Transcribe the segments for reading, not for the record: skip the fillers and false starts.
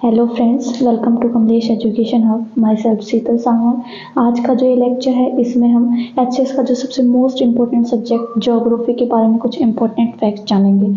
Hello friends, welcome to Kamlesh education hub. Myself Sheetal Sangwan. आज का जो ये लेक्चर है इसमें हम एचएस का जो सबसे मोस्ट इम्पोर्टेंट सब्जेक्ट ज्योग्राफी के बारे में कुछ इम्पोर्टेंट फैक्ट जानेंगे।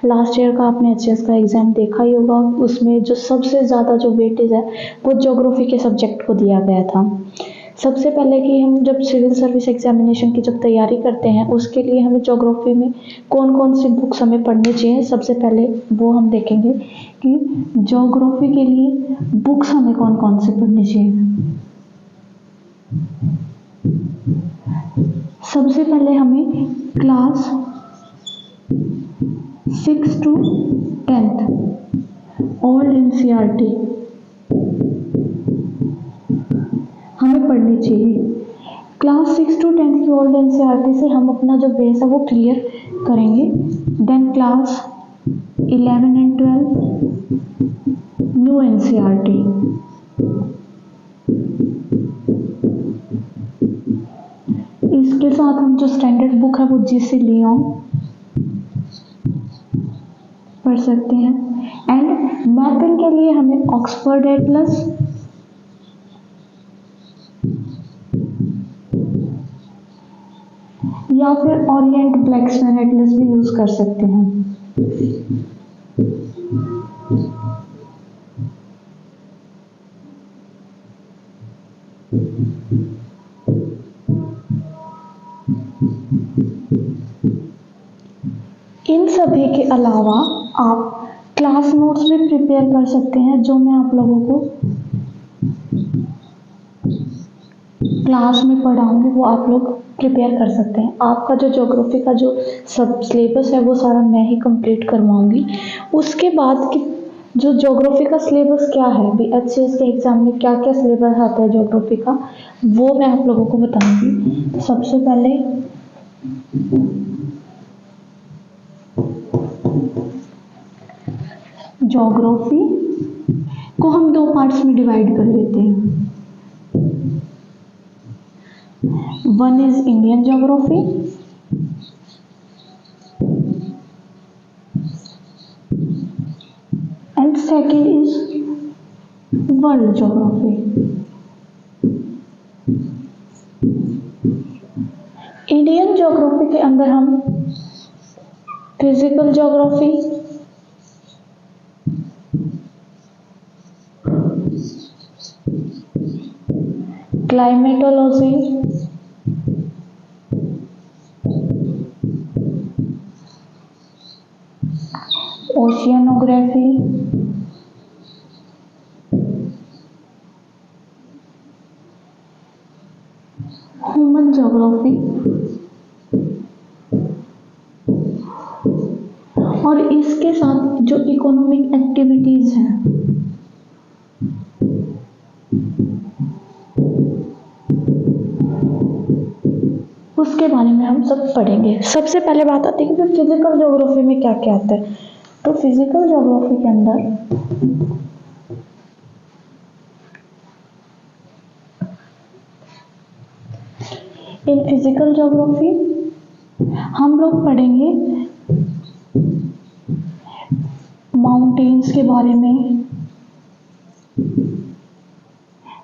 लास्ट ईयर का आपने एचएस का एग्जाम देखा ही होगा, उसमें जो सबसे ज़्यादा जो वेटेज है वो ज्योग्राफी के सब्जेक्ट को दिया गया था। सबसे पहले कि हम जब सिविल सर्विस एग्जामिनेशन की जब तैयारी करते हैं उसके लिए हमें ज्योग्राफी में कौन कौन सी बुक्स हमें पढ़नी चाहिए, सबसे पहले वो हम देखेंगे कि ज्योग्राफी के लिए बुक्स हमें कौन कौन सी पढ़नी चाहिए। सबसे पहले हमें class 6 to 10th old NCERT हमें पढ़नी चाहिए। क्लास 6 to 10th की ओल्ड एनसीईआरटी से हम अपना जो बेस है वो क्लियर करेंगे। Then class 11 and 12 new NCERT. इसके साथ हम जो स्टैंडर्ड बुक है वो जीसी लियोन पढ़ सकते हैं। एंड मैपिंग के लिए हमें ऑक्सफोर्ड एटलस या फिर ओरिएंट ब्लैक्समैन एटलस भी यूज कर सकते हैं। इन सभी के अलावा आप क्लास नोट्स भी प्रिपेयर कर सकते हैं, जो मैं आप लोगों को क्लास में पढ़ाऊंगी वो आप लोग प्रिपेयर कर सकते हैं। आपका जो ज्योग्राफी का जो सब सिलेबस है वो सारा मैं ही कंप्लीट करवाऊंगी। उसके बाद कि जो ज्योग्राफी का सिलेबस क्या है, भी एचएस के एग्जाम में क्या क्या सिलेबस आता है ज्योग्राफी का, वो मैं आप लोगों को बताऊंगी। सबसे पहले ज्योग्राफी को हम दो पार्ट्स में डिवाइड कर लेते हैं। One is Indian geography and second is world geography. Indian geography के अंदर हम physical geography, climatology, oceanography, human geography और इसके साथ जो इकोनॉमिक एक्टिविटीज हैं उसके बारे में हम सब पढ़ेंगे। सबसे पहले बात आती है कि फिजिकल ज्योग्राफी में क्या क्या आता है। तो फिजिकल ज्योग्राफी के अंदर इन फिजिकल ज्योग्राफी हम लोग पढ़ेंगे माउंटेन्स के बारे में।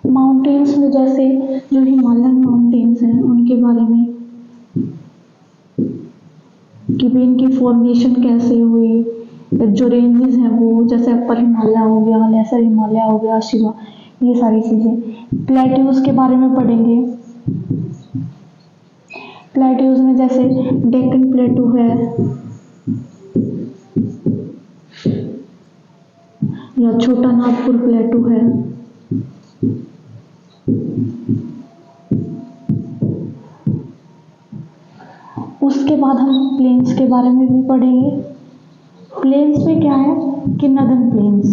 माउंटेन्स में जैसे जो हिमालयन माउंटेन्स हैं उनके बारे में, कि भी इनकी फॉर्मेशन कैसे हुई, जो रेंजेस हैं वो जैसे अपर हिमालय हो गया, लेसर हिमालय हो गया, शिवा, ये सारी चीज़ें। प्लेट्यूज के बारे में पढ़ेंगे। प्लेट्यूज में जैसे डेक्कन प्लेटू है या छोटा नागपुर प्लेटू है। उसके बाद हम प्लेन्स के बारे में भी पढ़ेंगे। प्लेन्स में क्या है कि नदर्न प्लेन्स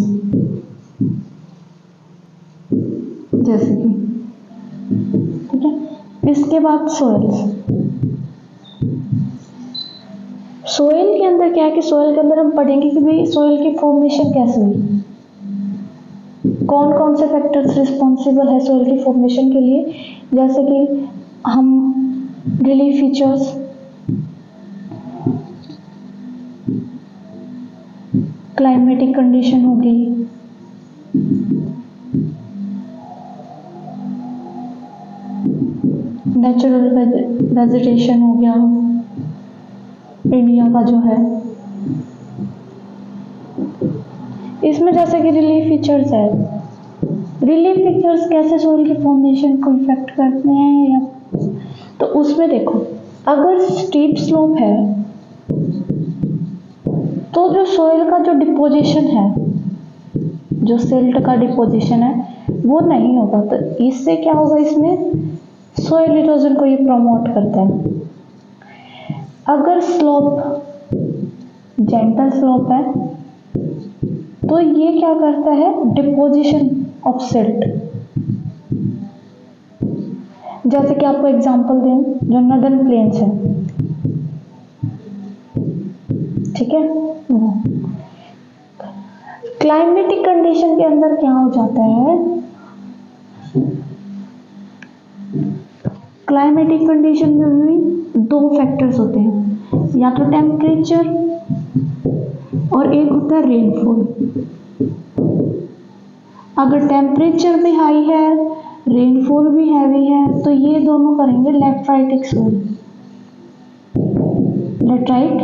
जैसे कि, ठीक है। इसके बाद सोइल्स। सोइल के अंदर क्या है कि सोइल के अंदर हम पढ़ेंगे कि भाई सोइल की फॉर्मेशन कैसे हुई, कौन कौन से फैक्टर्स रिस्पॉन्सिबल है सोइल की फॉर्मेशन के लिए। जैसे कि हम रिलीफ फीचर्स, क्लाइमेटिक कंडीशन होगी, नेचुरल वेजिटेशन हो गया इंडिया का जो है, इसमें जैसे कि रिलीफ फीचर्स है। रिलीफ फीचर्स कैसे सोइल की फॉर्मेशन को इफेक्ट करते हैं, या तो उसमें देखो, अगर स्टीप स्लोप है तो जो सोइल का जो डिपोजिशन है, जो सिल्ट का डिपोजिशन है वो नहीं होगा, तो इससे क्या होगा, इसमें सोइल इरोजन को ये प्रमोट करता है। अगर स्लोप जेंटल स्लोप है तो ये क्या करता है, डिपोजिशन ऑफ सिल्ट। जैसे कि आपको एग्जांपल दें, जो नदर्न प्लेन्स है, ठीक है, वो क्लाइमेटिक कंडीशन के अंदर क्या हो जाता है, क्लाइमेटिक कंडीशन में भी दो फैक्टर्स होते हैं, या तो टेम्परेचर और एक होता है रेनफॉल। अगर टेम्परेचर भी हाई है, रेनफॉल भी हैवी है, तो ये दोनों करेंगे लेटराइटिक सोइल, लेटराइट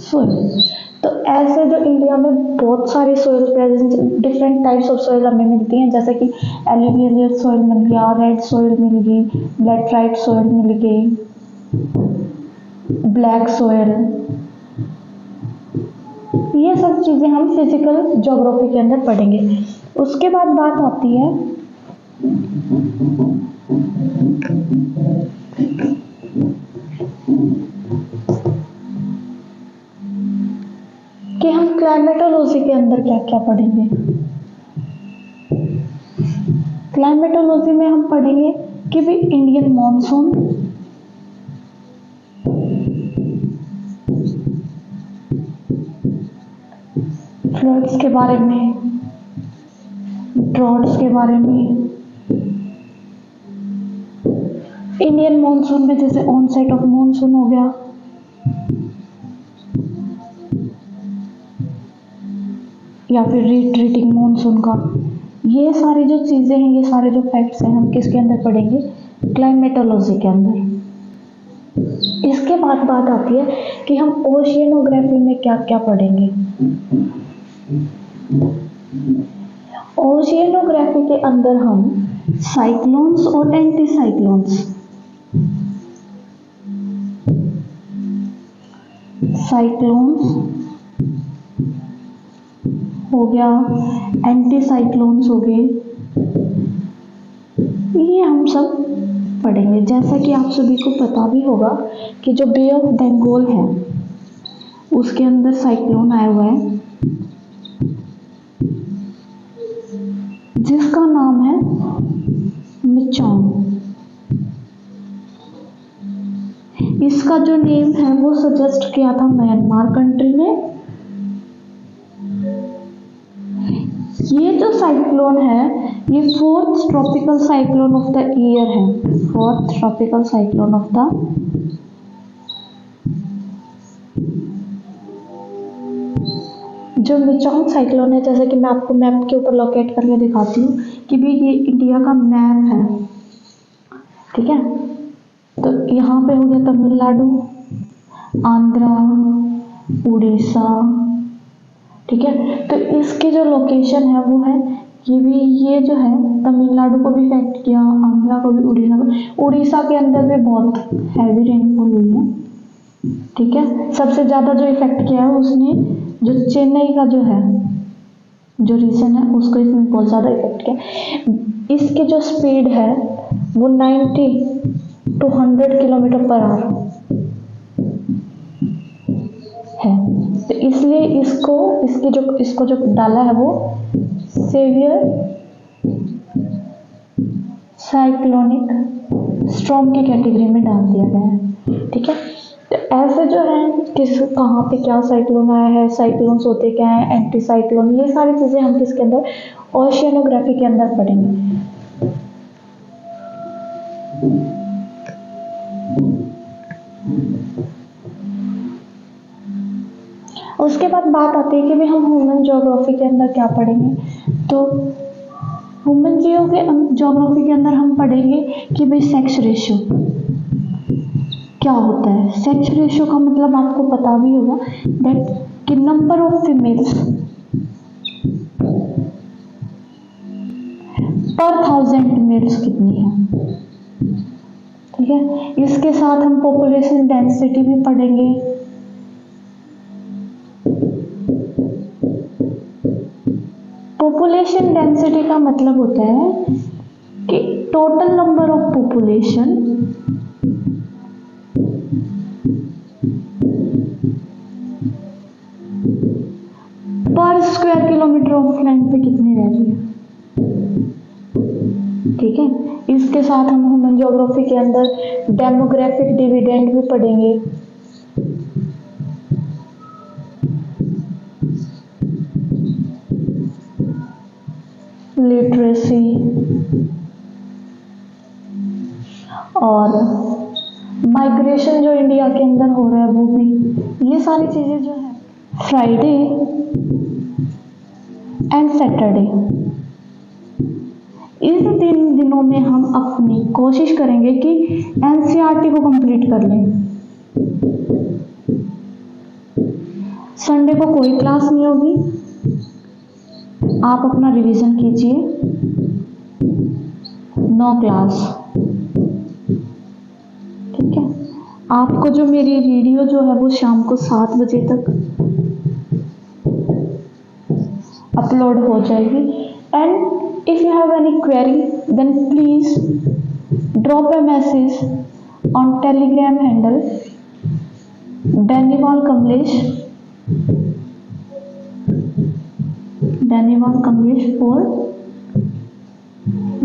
सोइल। तो ऐसे जो इंडिया में बहुत सारी soil present, different types of soil हमें मिलती हैं, जैसे कि एल्यूवियल सोइल मिल गया, रेड सोइल मिल गई, लेटराइट सोइल मिल गई, ब्लैक सोइल। ये सब चीज़ें हम फिजिकल ज्योग्राफी के अंदर पढ़ेंगे। उसके बाद बात आती है कि हम क्लाइमेटोलॉजी के अंदर क्या क्या पढ़ेंगे। क्लाइमेटोलॉजी में हम पढ़ेंगे कि भी इंडियन मॉनसून, फ्लड्स के बारे में, ड्रॉट्स के बारे में। इंडियन मॉनसून में जैसे ऑनसेट ऑफ मॉनसून हो गया, या फिर रिट्रीटिंग मॉनसून का, ये सारी जो चीज़ें हैं, ये सारे जो फैक्ट्स हैं, हम किसके अंदर पढ़ेंगे, क्लाइमेटोलॉजी के अंदर। इसके बाद बात आती है कि हम ओशियनोग्राफी में क्या क्या पढ़ेंगे। ओशियनोग्राफी के अंदर हम साइक्लोन्स और एंटी साइक्लोन्स, साइक्लोन्स हो गया, एंटी साइक्लोन्स हो गए, ये हम सब पढ़ेंगे। जैसा कि आप सभी को पता भी होगा कि जो बे ऑफ बंगाल है उसके अंदर साइक्लोन आया हुआ है जिसका नाम है मिचांग। इसका जो नेम है वो सजेस्ट किया था म्यांमार कंट्री ने। ये जो साइक्लोन है ये 4th tropical cyclone of the year है, 4th tropical cyclone of the जो मिचांग साइक्लोन है, जैसे कि मैं आपको मैप के ऊपर लोकेट करके दिखाती हूँ कि भी ये इंडिया का मैप है, ठीक है। तो यहाँ पे हो गया तमिलनाडु, आंध्रा, उड़ीसा, ठीक है। तो इसकी जो लोकेशन है वो है कि भी ये जो है तमिलनाडु को भी इफेक्ट किया, आंध्रा को भी, उड़ीसा के अंदर भी बहुत हैवी रेनफॉल हुई है, ठीक है। सबसे ज़्यादा जो इफेक्ट किया है उसने जो चेन्नई का जो है, जो रीजन है, उसको इसमें बहुत ज़्यादा इफेक्ट किया। इसकी जो स्पीड है वो 90 to 100 किलोमीटर पर आवर है, तो इसलिए इसको जो डाला है वो सेवियर साइक्लोनिक स्टॉर्म की कैटेगरी में डाल दिया गया है, ठीक है। तो ऐसे जो है किस कहाँ पे क्या साइक्लोन आया है, साइक्लोन्स होते क्या है, एंटी साइक्लोन, ये सारी चीज़ें हम किसके अंदर, ओशियनोग्राफी के अंदर पढ़ेंगे। उसके बाद बात आती है कि भी हम ह्यूमन ज्योग्राफी के अंदर क्या पढ़ेंगे। तो ह्यूमन ज्योग्राफी के अंदर हम पढ़ेंगे कि भाई सेक्स रेशियो क्या होता है। सेक्स रेशियो का मतलब आपको पता भी होगा दैट कि नंबर ऑफ फीमेल्स पर 1000 मेल्स कितनी है, ठीक है। इसके साथ हम पॉपुलेशन डेंसिटी भी पढ़ेंगे। पॉपुलेशन डेंसिटी का मतलब होता है कि टोटल नंबर ऑफ पॉपुलेशन पर स्क्वायर किलोमीटर ऑफ लैंड पे कितनी रह रही है, ठीक है। इसके साथ हम ह्यूमन ज्योग्राफी के अंदर डेमोग्राफिक डिविडेंड भी पढ़ेंगे। लिटरेसी और माइग्रेशन जो इंडिया के अंदर हो रहा है वो भी, ये सारी चीजें जो है फ्राइडे एंड सैटरडे इस दिनों में हम अपनी कोशिश करेंगे कि एनसीईआरटी को कंप्लीट कर लें। संडे को कोई क्लास नहीं होगी, आप अपना रिवीजन कीजिए, नो क्लास, ठीक है। आपको जो मेरी वीडियो जो है वो शाम को 7 बजे तक अपलोड हो जाएगी। And if you have any query then please drop a message on Telegram handle Danival Kamlesh for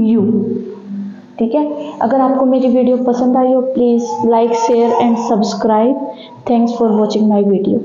you, ठीक है। अगर आपको मेरी वीडियो पसंद आई हो please like share and subscribe. Thanks for watching my video.